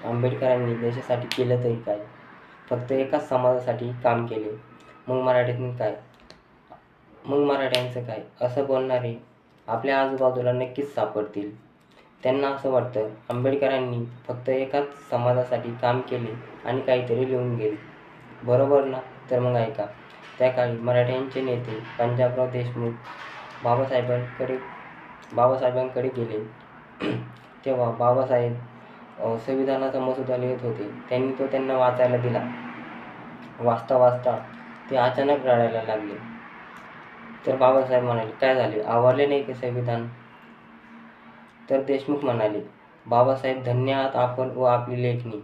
आंबेडकरांनी देशासाठी केलं तरी काय? फक्त एकाच समाजासाठी काम केले. मग मराठ्यांचं काय? असं बोलणारे आपल्या आजूबाजूला नक्कीच सापडतील. त्यांना असं वाटतं आंबेडकरांनी फक्त एकाच समाजासाठी काम केले आणि काहीतरी लिहून गेले. बरोबर ना? तर मग ऐका. त्या काळी मराठ्यांचे नेते पंजाबराव देशमुख बाबासाहेबांकडे गेले. तेव्हा बाबासाहेब संविधानाचा मसुदा लिहित होते. त्यांनी तो त्यांना वाचायला दिला. वाचता वाचता ते अचानक रडायला लागले. तर बाबासाहेब म्हणाले, काय झाले? आवडले नाही की संविधान? तर देशमुख म्हणाले, बाबासाहेब, धन्य आहात आपण व आपली लेखणी.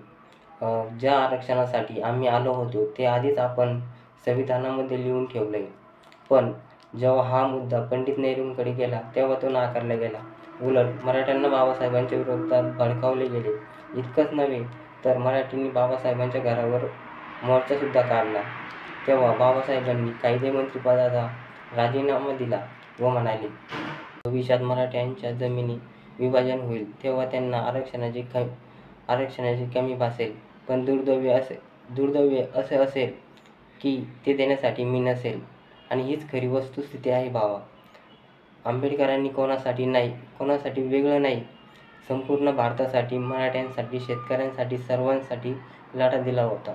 ज्या आरक्षणासाठी आम्ही आलो होतो ते आधीच आपण संविधानामध्ये लिहून ठेवलंय. पण जेव्हा हा मुद्दा पंडित नेहरूंकडे गेला तेव्हा तो नाकारला गेला. उलट मराठ्यांना बाबासाहेबांच्या विरोधात भडकावले गेले. इतकंच नव्हे तर मराठ्यांनी बाबासाहेबांच्या घरावर मोर्चासुद्धा काढला. तेव्हा बाबासाहेबांनी कायदेमंत्रीपदाचा राजीनामा दिला व म्हणाले, भविष्यात मराठ्यांच्या जमिनी विभाजन होईल तेव्हा त्यांना आरक्षणाची कमी भासेल. पण दुर्दैवी असे असेल की ते देण्यासाठी मी नसेल. आणि हीच खरी वस्तुस्थिती आहे भावा. आंबेडकरांनी कोणासाठी वेगळं नाही, संपूर्ण भारतासाठी, मराठ्यांसाठी, शेतकऱ्यांसाठी, सर्वांसाठी लढा दिला होता.